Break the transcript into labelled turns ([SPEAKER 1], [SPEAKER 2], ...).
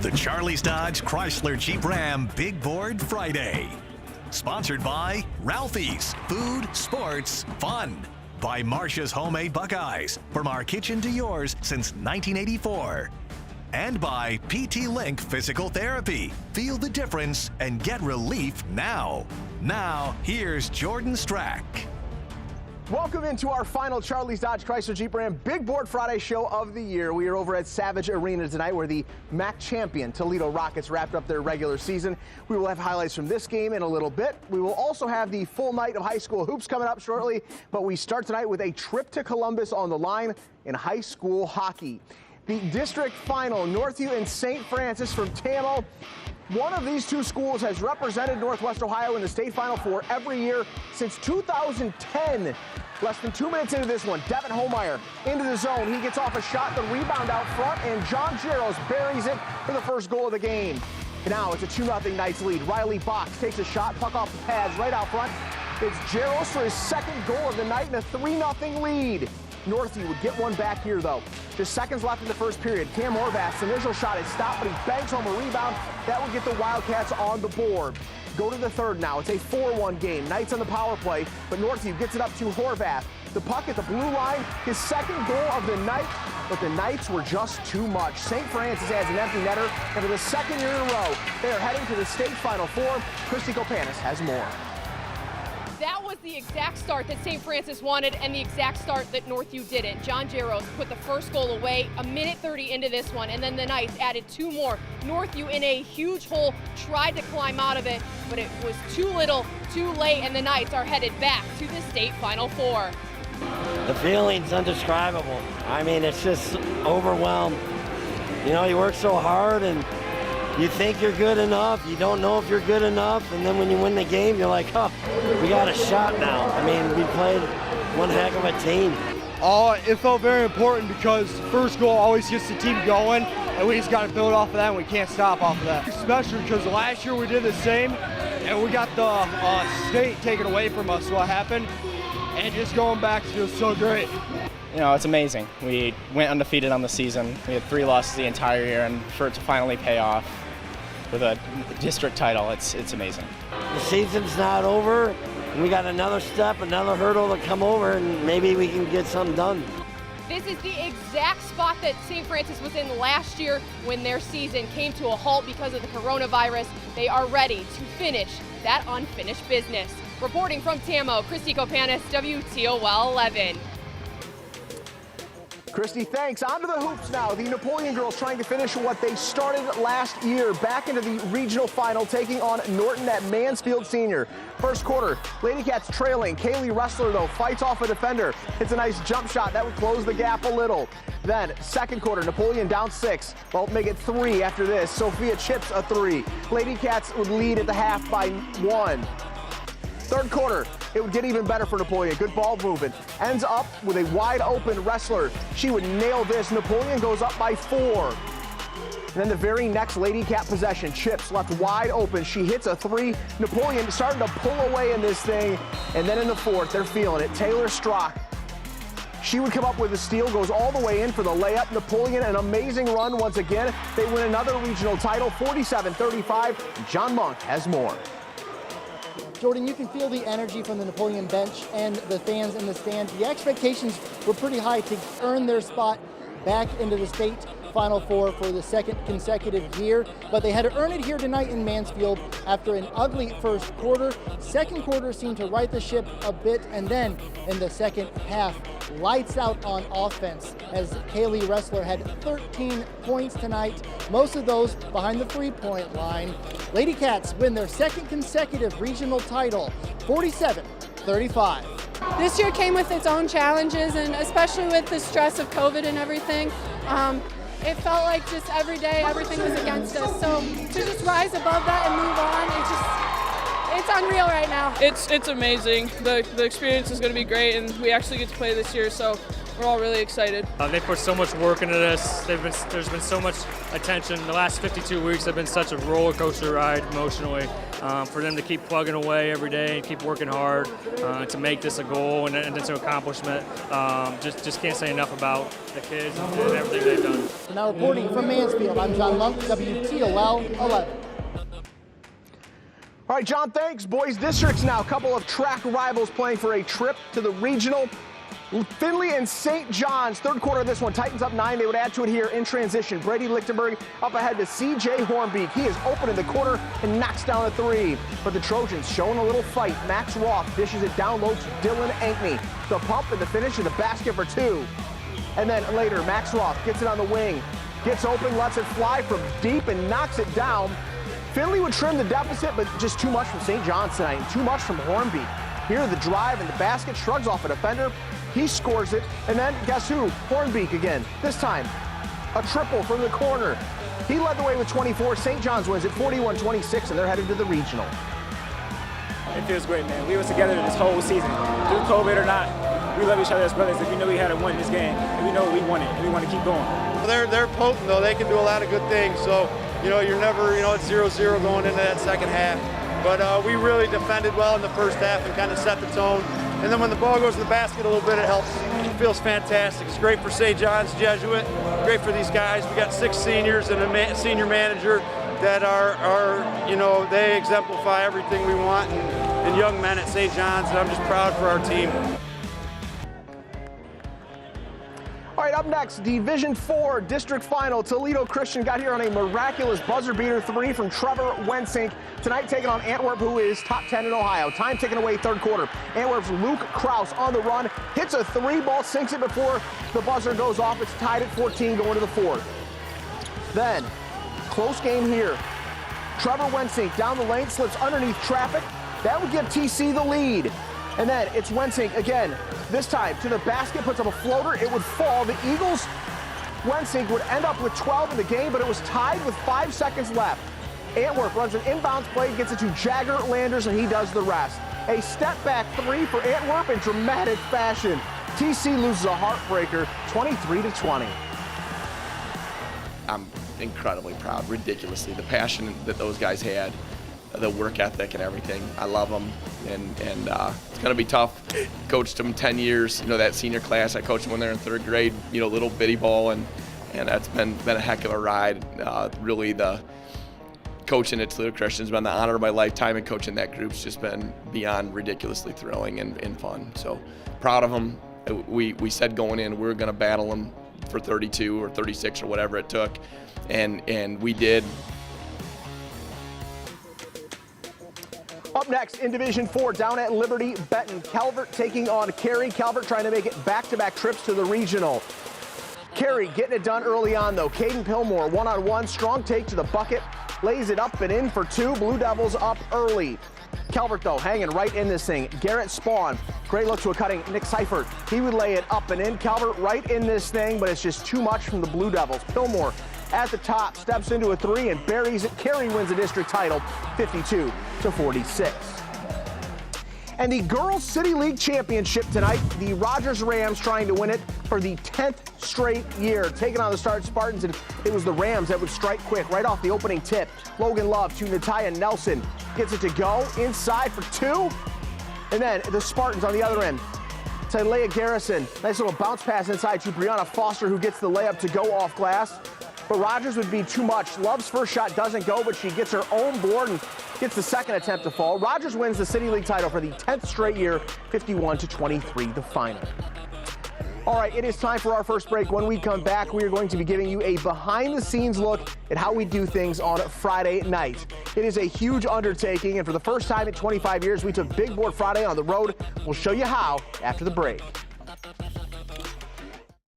[SPEAKER 1] The Charlie's Dodge Chrysler Jeep Ram Big Board Friday. Sponsored by Ralphie's Food, Sports, Fun. By Marcia's Homemade Buckeyes, from our kitchen to yours since 1984. And by PT Link Physical Therapy. Feel the difference and get relief now. Now, here's Jordan Strack.
[SPEAKER 2] Welcome into our final Charlie's Dodge Chrysler Jeep Ram Big Board Friday show of the year. We are over at Savage Arena tonight where the MAC champion Toledo Rockets wrapped up their regular season. We will have highlights from this game in a little bit. We will also have the full night of high school hoops coming up shortly, but we start tonight with a trip to Columbus on the line in high school hockey. The district final, Northview and St. Francis from Tamo. One of these two schools has represented Northwest Ohio in the state final for every year since 2010. Less than 2 minutes into this one, Devin Holmeyer into the zone. He gets off a shot, the rebound out front, and John Jaros buries it for the first goal of the game. Now it's a 2-0 Knights lead. Riley Box takes a shot, puck off the pads right out front. It's Jaros for his second goal of the night and a 3-0 lead. Northview would get one back here, though. Just seconds left in the first period. Cam Horvath's initial shot is stopped, but he banks home a rebound. That would get the Wildcats on the board. Go to the third now. It's a 4-1 game. Knights on the power play, but Northview gets it up to Horvath. The puck at the blue line, his second goal of the night, but the Knights were just too much. St. Francis has an empty netter, and for the second year in a row, they are heading to the state Final Four. Christy Kopanis has more.
[SPEAKER 3] That was the exact start that St. Francis wanted and the exact start that Northview didn't. John Jaros put the first goal away a minute 30 into this one, and then the Knights added two more. Northview in a huge hole tried to climb out of it, but it was too little, too late, and the Knights are headed back to the state Final Four.
[SPEAKER 4] The feeling's indescribable. I mean, it's just overwhelmed. You know, you work so hard and you think you're good enough, you don't know if you're good enough, and then when you win the game, you're like, oh, we got a shot now. I mean, we played one heck of a team.
[SPEAKER 5] It felt very important because first goal always gets the team going, and we just got to build off of that, and we can't stop off of that. Especially because last year we did the same, and we got the state taken away from us, so what happened? And just going back feels so great.
[SPEAKER 6] You know, it's amazing. We went undefeated on the season. We had 3 losses the entire year, and for it to finally pay off with a district title, it's amazing.
[SPEAKER 4] The season's not over, and we got another step, another hurdle to come over, and maybe we can get something done.
[SPEAKER 3] This is the exact spot that St. Francis was in last year when their season came to a halt because of the coronavirus. They are ready to finish that unfinished business. Reporting from Tamo, Christy Kopanis, WTOL 11.
[SPEAKER 2] Christy, thanks. On to the hoops now. The Napoleon girls trying to finish what they started last year. Back into the regional final, taking on Norton at Mansfield Senior. First quarter, Lady Cats trailing. Kaylee Ressler, though, fights off a defender. It's a nice jump shot. That would close the gap a little. Then, second quarter, Napoleon down 6. Well, make it 3 after this. Sophia chips a 3. Lady Cats would lead at the half by 1. Third quarter, it would get even better for Napoleon. Good ball movement. Ends up with a wide open Wrestler. She would nail this. Napoleon goes up by 4. And then the very next Lady Cat possession, Chips left wide open. She hits a 3. Napoleon starting to pull away in this thing. And then in the fourth, they're feeling it. Taylor Strock. She would come up with a steal, goes all the way in for the layup. Napoleon, an amazing run once again. They win another regional title, 47-35. John Monk has more.
[SPEAKER 7] Jordan, you can feel the energy from the Napoleon bench and the fans in the stands. The expectations were pretty high to earn their spot back into the state Final Four for the second consecutive year, but they had to earn it here tonight in Mansfield after an ugly first quarter. Second quarter seemed to right the ship a bit, and then in the second half, lights out on offense as Kaylee Ressler had 13 points tonight, most of those behind the three-point line. Lady Cats win their second consecutive regional title, 47-35.
[SPEAKER 8] This year came with its own challenges, and especially with the stress of COVID and everything. It felt like just every day everything was against us. So to just rise above that and move on, it's unreal right now.
[SPEAKER 9] It's amazing. The experience is going to be great, and we actually get to play this year, so we're all really excited.
[SPEAKER 10] They put so much work into this. There's been so much attention. The last 52 weeks have been such a roller coaster ride emotionally. For them to keep plugging away every day and keep working hard to make this a goal and it's an accomplishment. Just can't say enough about the kids and everything they've done.
[SPEAKER 7] So now reporting from Mansfield, I'm John Monk, WTOL 11.
[SPEAKER 2] All right, John, thanks. Boys districts now. A couple of track rivals playing for a trip to the regional. Findlay and St. John's, third quarter of this one. Titans up 9. They would add to it here in transition. Brady Lichtenberg up ahead to C.J. Hornbeek. He is open in the corner and knocks down a 3. But the Trojans showing a little fight. Max Roth dishes it down low to Dylan Ankney. The pump and the finish of the basket for 2. And then later, Max Roth gets it on the wing. Gets open, lets it fly from deep and knocks it down. Findlay would trim the deficit, but just too much from St. John's tonight and too much from Hornbeek. Here, the drive and the basket, shrugs off a defender. He scores it, and then guess who? Hornbeek again. This time, a triple from the corner. He led the way with 24. St. John's wins at 41-26, and they're headed to the regional.
[SPEAKER 11] It feels great, man. We was together this whole season. Through COVID or not, we love each other as brothers. If we know we had to win this game, and we know we won it, and we want to keep going.
[SPEAKER 5] They're potent, though. They can do a lot of good things. So, you're never, it's 0-0 going into that second half. But we really defended well in the first half and kind of set the tone. And then when the ball goes to the basket a little bit, it helps. It feels fantastic. It's great for St. John's Jesuit, great for these guys. We got 6 seniors and a senior manager that are they exemplify everything we want and young men at St. John's, and I'm just proud for our team.
[SPEAKER 2] All right, up next, Division 4 District Final. Toledo Christian got here on a miraculous buzzer beater 3 from Trevor Wensink. Tonight taking on Antwerp, who is top 10 in Ohio. Time ticking away, third quarter. Antwerp's Luke Kraus on the run, hits a 3-ball, sinks it before the buzzer goes off. It's tied at 14 going to the 4th. Then, close game here. Trevor Wensink down the lane, slips underneath traffic. That would give TC the lead. And then it's Wensink again, this time to the basket, puts up a floater. It would fall. The Eagles, Wensink would end up with 12 in the game, but it was tied with 5 seconds left. Antwerp runs an inbounds play, gets it to Jagger Landers, and he does the rest. A step back 3 for Antwerp in dramatic fashion. TC loses a heartbreaker, 23-20.
[SPEAKER 12] I'm incredibly proud, ridiculously. The passion that those guys had, the work ethic and everything. I love them, and it's going to be tough. Coached them 10 years, that senior class. I coached them when they were in 3rd grade, little bitty ball, and that's been a heck of a ride. Really, the coaching at Toledo Christian has been the honor of my lifetime, and coaching that group's just been beyond ridiculously thrilling and fun. So proud of them. We said going in we were going to battle them for 32 or 36 or whatever it took, and we did.
[SPEAKER 2] Up next in Division 4, down at Liberty Benton, Calvert taking on Cary. Calvert trying to make it back-to-back trips to the regional. Cary getting it done early on, though. Caden Pillmore, one-on-one, strong take to the bucket, lays it up and in for 2. Blue Devils up early. Calvert, though, hanging right in this thing. Garrett Spawn, great look to a cutting Nick Seifert. He would lay it up and in. Calvert right in this thing, but it's just too much from the Blue Devils. Pillmore at the top, steps into a 3 and buries it. Cary wins the district title, 52-46. And the Girls City League Championship tonight, the Rogers Rams trying to win it for the 10th straight year. Taking on the Start Spartans, and it was the Rams that would strike quick right off the opening tip. Logan Love to Natalia Nelson, gets it to go inside for 2. And then the Spartans on the other end. Tylea Garrison, nice little bounce pass inside to Brianna Foster, who gets the layup to go off glass. But Rogers would be too much. Love's first shot doesn't go, but she gets her own board and gets the second attempt to fall. Rogers wins the City League title for the 10th straight year, 51-23, the final. All right, it is time for our first break. When we come back, we are going to be giving you a behind-the-scenes look at how we do things on Friday night. It is a huge undertaking, and for the first time in 25 years, we took Big Board Friday on the road. We'll show you how after the break.